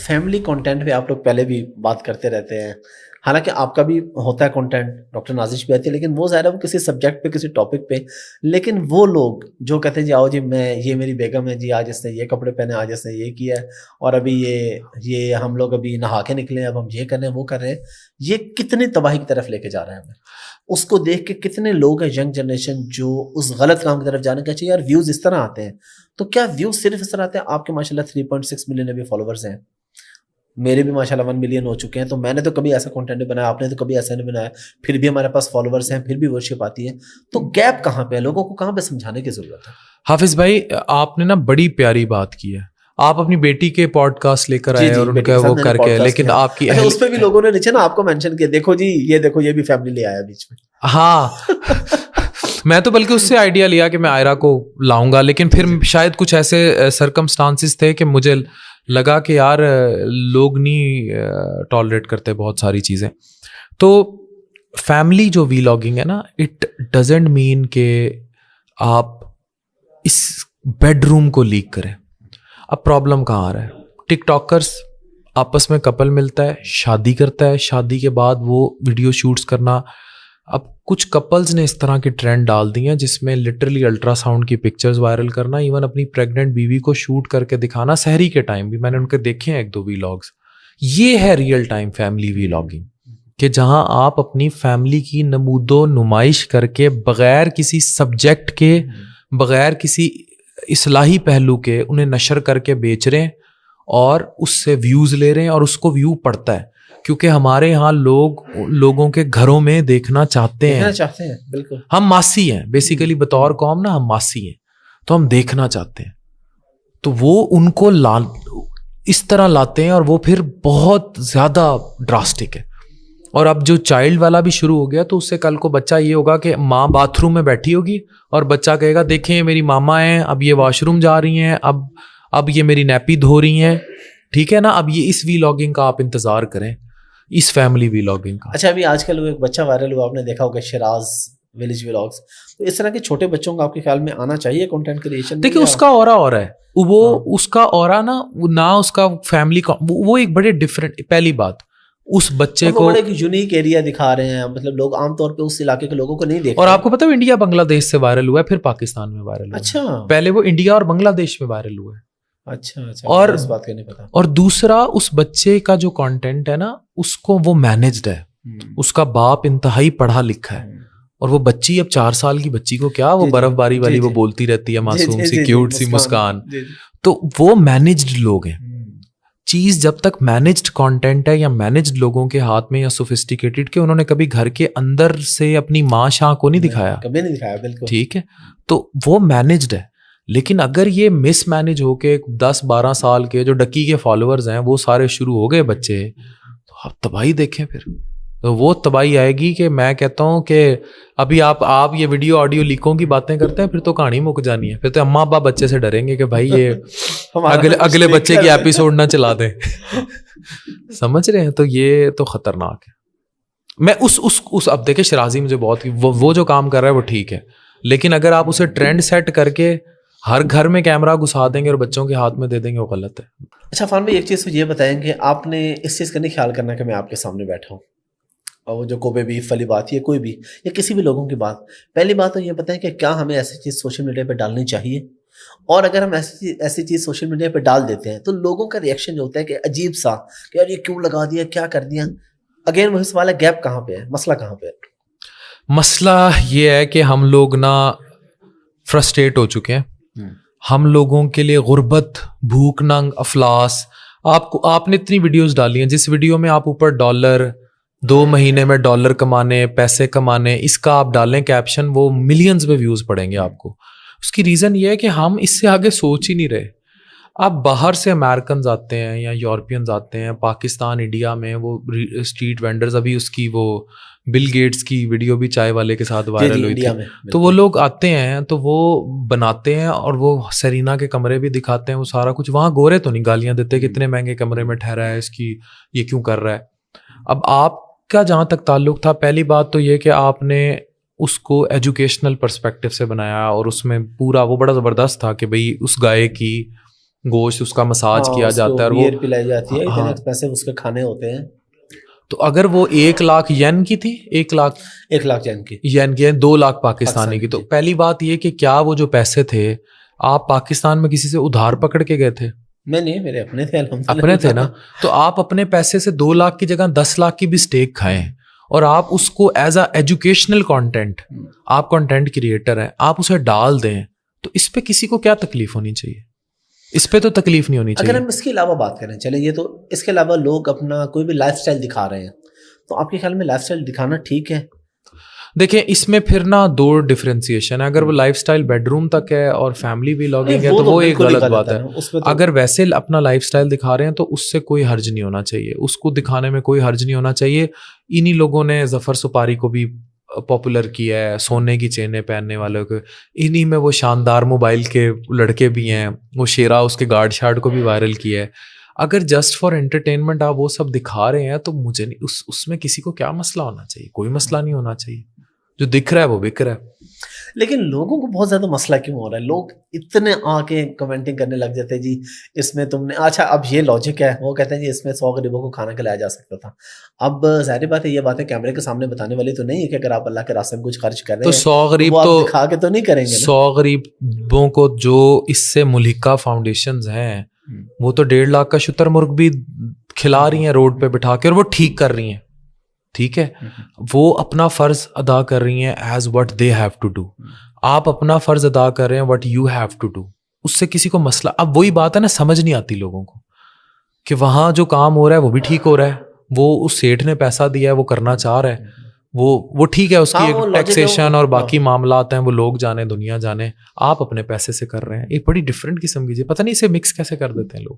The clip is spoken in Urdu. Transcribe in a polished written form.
فیملی کنٹینٹ پہ آپ لوگ پہلے بھی بات کرتے رہتے ہیں, حالانکہ آپ کا بھی ہوتا ہے کنٹینٹ, ڈاکٹر نازش بھی آتی ہے, لیکن وہ ظاہر ہے وہ کسی سبجیکٹ پہ کسی ٹاپک پہ. لیکن وہ لوگ جو کہتے ہیں جی آؤ جی میں یہ میری بیگم ہے جی, آج اس نے یہ کپڑے پہنے, آج اس نے یہ کیا ہے, اور ابھی یہ ہم لوگ ابھی نہا کے نکلے ہیں, اب ہم یہ کر رہے ہیں وہ کر رہے ہیں, یہ کتنی تباہی کی طرف لے کے جا رہے ہیں ہمیں. اس کو دیکھ کے کتنے لوگ ہیں ینگ جنریشن جو اس غلط کام کی طرف جانے کا چاہیے. یار ویوز اس طرح آتے ہیں, تو کیا ویوز صرف اس طرح آتے ہیں؟ آپ کے ماشاء اللہ 3.6 ملین ابھی فالوورز ہیں, میرے بھی ماشاءاللہ 1 ملین ہو چکے ہیں, تو میں نے تو کبھی ایسا کنٹینٹ نہیں بنایا, آپ نے تو کبھی ایسا نہیں بنایا, پھر بھی ہمارے پاس فالوورز ہیں, پھر بھی ورشپ آتی ہے. تو گیپ کہاں پہ ہے, لوگوں کو کہاں پہ سمجھانے کی ضرورت ہے؟ حافظ بھائی آپ نے نا بڑی پیاری بات کی ہے, آپ اپنی بیٹی کے پوڈ کاسٹ لے کر آئے اور ان کا وہ کر کے, لیکن آپ کی اس پہ بھی لوگوں نے نیچے نا آپ کو مینشن کیا, دیکھو جی یہ دیکھو یہ بھی فیملی لے آیا بیچ میں. ہاں میں تو بلکہ اس سے آئیڈیا لیا کہ میں آئرہ کو لاؤں گا, لیکن پھر شاید کچھ ایسے سرکمسٹانسز تھے کہ مجھے لگا کہ یار لوگ نہیں ٹالریٹ کرتے بہت ساری چیزیں. تو فیملی جو ویلاگنگ ہے نا, اٹ ڈزنٹ مین کہ آپ اس بیڈ روم کو لیک کریں. اب پرابلم کہاں آ رہا ہے, ٹک ٹاکرس آپس میں کپل ملتا ہے, شادی کرتا ہے, شادی کے بعد وہ ویڈیو شوٹس کرنا. اب کچھ کپلز نے اس طرح کے ٹرینڈ ڈال دی ہیں جس میں لٹرلی الٹرا ساؤنڈ کی پکچرز وائرل کرنا, ایون اپنی پریگننٹ بیوی کو شوٹ کر کے دکھانا سحری کے ٹائم بھی. میں نے ان کے دیکھے ہیں 1-2 ویلاگس. یہ ہے ریئل ٹائم فیملی ویلاگنگ, کہ جہاں آپ اپنی فیملی کی نمود و نمائش کر کے بغیر کسی سبجیکٹ کے, بغیر کسی اصلاحی پہلو کے انہیں نشر کر کے بیچ رہے ہیں اور اس سے ویوز لے رہے ہیں, اور اس کو ویو پڑتا ہے کیونکہ ہمارے یہاں لوگوں کے گھروں میں دیکھنا چاہتے ہیں. بالکل ہم ماسی ہیں بیسیکلی بطور قوم نا, ہم ماسی ہیں, تو ہم دیکھنا چاہتے ہیں. تو وہ ان کو اس طرح لاتے ہیں اور وہ پھر بہت زیادہ ڈراسٹک ہے. اور اب جو چائلڈ والا بھی شروع ہو گیا, تو اس سے کل کو بچہ یہ ہوگا کہ ماں باتھ روم میں بیٹھی ہوگی اور بچہ کہے گا دیکھیں میری ماما ہیں, اب یہ واش روم جا رہی ہیں, اب یہ میری نیپی دھو رہی ہیں. ٹھیک ہے نا, اب یہ اس ویلاگنگ کا آپ انتظار کریں, اس فیملی ویلاگنگ کا. اچھا ابھی آج کل ایک بچہ وائرل ہوا, آپ نے دیکھا ہوگا شیراز ویلیج ویلاگس. تو اس طرح کے چھوٹے بچوں کا آپ کے خیال میں آنا چاہیے کنٹینٹ کریشن؟ دیکھیں اس کا اورا اور ہے, وہ اس کا اورا نہ اس کا فیملی کا, وہ ایک بڑے ڈفرینٹ. پہلی بات اس بچے کو ایک یونیک ایریا دکھا رہے ہیں, مطلب لوگ عام طور پہ اس علاقے کے لوگوں کو نہیں دیکھتے. اور آپ کو پتا ہے انڈیا بنگلہ دیش سے وائرل ہوا ہے, پھر پاکستان میں وائرل ہوا. اچھا پہلے وہ انڈیا اور بنگلہ دیش میں وائرل ہوا ہے. اچھا اور اس بات کا نہیں پتا. اور دوسرا اس بچے کا جو کانٹینٹ ہے نا, اس کو وہ مینجڈ ہے, اس کا باپ انتہائی پڑھا لکھا ہے, اور وہ بچی اب 4 سال کی بچی کو کیا وہ برف باری والی وہ بولتی رہتی ہے, معصوم سی کیوٹ سی مسکان. تو وہ مینجڈ لوگ ہیں. چیز جب تک مینجڈ کانٹینٹ ہے یا مینجڈ لوگوں کے ہاتھ میں یا سوفسٹیکیٹڈ, کہ انہوں نے کبھی گھر کے اندر سے اپنی ماں شاہ کو نہیں دکھایا, کبھی نہیں دکھایا. بالکل ٹھیک ہے, تو وہ مینجڈ ہے. لیکن اگر یہ مس مینج ہو کے 10-12 سال کے جو ڈکی کے فالوورز ہیں وہ سارے شروع ہو گئے بچے, تو آپ تباہی دیکھیں. پھر تو وہ تباہی آئے گی کہ میں کہتا ہوں کہ ابھی آپ یہ ویڈیو آڈیو لیکوں کی باتیں کرتے ہیں, پھر تو کہانی مک جانی ہے. پھر تو اماں ابا بچے سے ڈریں گے کہ بھائی یہ اگلے بچے کی ایپیسوڈ نہ چلا دیں. سمجھ رہے ہیں, تو یہ تو خطرناک ہے. میں اس اب دیکھیں شرازی مجھے بہت, وہ جو کام کر رہا ہے وہ ٹھیک ہے, لیکن اگر آپ اسے ٹرینڈ سیٹ کر کے ہر گھر میں کیمرہ گھسا دیں گے اور بچوں کے ہاتھ میں دے دیں گے, وہ غلط ہے. اچھا عرفان بھائی ایک چیز یہ بتائیں کہ آپ نے اس چیز کا نہیں خیال کرنا کہ میں آپ کے سامنے بیٹھا ہوں اور وہ جو کوبے بیف والی بات, یہ کوئی بھی یا کسی بھی لوگوں کی بات, پہلی بات تو یہ بتائیں کہ کیا ہمیں ایسی چیز سوشل میڈیا پہ ڈالنی چاہیے, اور اگر ہم ایسی چیز سوشل میڈیا پہ ڈال دیتے ہیں تو لوگوں کا ریئیکشن جو ہوتا ہے کہ عجیب سا کہ یار یہ کیوں لگا دیا, کیا کر دیا. اگین وہی سوال ہے, گیپ کہاں پہ ہے, مسئلہ کہاں پہ ہے؟ مسئلہ یہ ہے کہ ہم لوگ نا فرسٹریٹ ہو چکے ہیں. ہم لوگوں کے لیے غربت, بھوک ننگ, افلاس. آپ نے اتنی ویڈیوز ڈالی ہیں جس ویڈیو میں آپ اوپر ڈالر 2 مہینے میں ڈالر کمانے, پیسے کمانے, اس کا آپ ڈالیں کیپشن, وہ ملینز میں ویوز پڑیں گے آپ کو. اس کی ریزن یہ ہے کہ ہم اس سے آگے سوچ ہی نہیں رہے. اب باہر سے امیرکنز آتے ہیں یا یورپینز آتے ہیں پاکستان انڈیا میں, وہ اسٹریٹ وینڈرز, ابھی اس کی وہ بل گیٹس کی ویڈیو بھی چائے والے کے ساتھ وائرل ہوئی تھی. تو وہ لوگ آتے ہیں تو وہ بناتے ہیں اور وہ سرینا کے کمرے بھی دکھاتے ہیں, وہ سارا کچھ. وہاں گورے تو نہیں گالیاں دیتے کہ اتنے مہنگے کمرے میں ٹھہرا ہے, اس کی یہ کیوں کر رہا ہے. اب آپ کا جہاں تک تعلق تھا, پہلی بات تو یہ کہ آپ نے اس کو ایجوکیشنل پرسپیکٹو سے بنایا, اور اس میں پورا وہ بڑا زبردست تھا کہ بھئی اس گائے کی گوشت اس کا مساج کیا جاتا ہے اور وہ بیئر پلائی جاتی ہے, اتنے ایکسپینسو اس کے کھانے ہوتے ہیں. تو اگر وہ 1 لاکھ ین کی تھی, 1 لاکھ ین کی 2 لاکھ پاکستانی کی, تو پہلی بات یہ کہ کیا وہ جو پیسے تھے آپ پاکستان میں کسی سے ادھار پکڑ کے گئے تھے؟ میں نہیں, میرے اپنے تھے, اپنے تھے نا. تو آپ اپنے پیسے سے 2 لاکھ کی جگہ 10 لاکھ کی بھی اسٹیک کھائیں اور آپ اس کو ایز اے ایجوکیشنل کانٹینٹ, آپ کانٹینٹ کریٹر ہیں, آپ اسے ڈال دیں, تو اس پہ کسی کو کیا تکلیف ہونی چاہیے؟ اس پہ تو تکلیف نہیں ہونی چاہیے. اگر ہم اس کے علاوہ بات کریں, چلے یہ تو اس کے علاوہ لوگ اپنا کوئی بھی لائف سٹائل دکھا رہے ہیں, تو آپ کے خیال میں لائف سٹائل دکھانا ٹھیک ہے؟ دیکھیں اس میں پھر نا 2 ڈفرینسیشن ہے. اگر وہ لائف سٹائل بیڈ روم تک ہے اور فیملی بھی لاگنگ ہے تو وہ ایک غلط بات ہے. اگر ویسے اپنا لائف سٹائل دکھا رہے ہیں تو اس سے کوئی حرج نہیں ہونا چاہیے, اس کو دکھانے میں کوئی حرج نہیں ہونا چاہیے. انہی لوگوں نے ظفر سپاری کو بھی پاپولر کیا ہے, سونے کی چینیں پہننے والوں کو, انہی میں وہ شاندار موبائل کے لڑکے بھی ہیں, وہ شیرا اس کے گارڈ شارٹ کو بھی وائرل کیا ہے. اگر جسٹ فار انٹرٹینمنٹ آپ وہ سب دکھا رہے ہیں تو مجھے نہیں, اس میں کسی کو کیا مسئلہ ہونا چاہیے؟ کوئی مسئلہ نہیں ہونا چاہیے. جو دکھ رہا ہے وہ بک رہا ہے. لیکن لوگوں کو بہت زیادہ مسئلہ کیوں ہو رہا ہے؟ لوگ اتنے آ کے کمنٹنگ کرنے لگ جاتے ہیں, جی اس میں تم نے, اچھا اب یہ لاجک ہے, وہ کہتے ہیں جی اس میں 100 غریبوں کو کھانا کھلایا جا سکتا تھا. اب ظاہر بات ہے یہ باتیں کیمرے کے سامنے بتانے والی تو نہیں ہے کہ اگر آپ اللہ کے راستے میں کچھ خرچ کر رہے ہیں تو 100 غریب وہ تو آپ دکھا کے تو نہیں کریں گے. 100 غریبوں کو جو اس سے ملحقہ فاؤنڈیشنز ہیں وہ تو 1.5 لاکھ کا شتر مرغ بھی کھلا رہی ہیں روڈ پہ بٹھا کے, اور وہ ٹھیک کر رہی ہیں. ٹھیک ہے, وہ اپنا فرض ادا کر رہی ہیں as what they have to do. آپ اپنا فرض ادا کر رہے ہیں what you have to do. اس سے کسی کو مسئلہ, اب وہی بات ہے نا, سمجھ نہیں آتی لوگوں کو کہ وہاں جو کام ہو رہا ہے وہ بھی ٹھیک ہو رہا ہے, وہ اس سیٹھ نے پیسہ دیا ہے, وہ کرنا چاہ رہا ہے, وہ ٹھیک ہے, اس کی ایک ٹیکسیشن اور باقی معاملات ہیں, وہ لوگ جانے دنیا جانے, آپ اپنے پیسے سے کر رہے ہیں. ایک بڑی ڈفرینٹ قسم کی چیز, پتہ نہیں اسے مکس کیسے کر دیتے ہیں لوگ.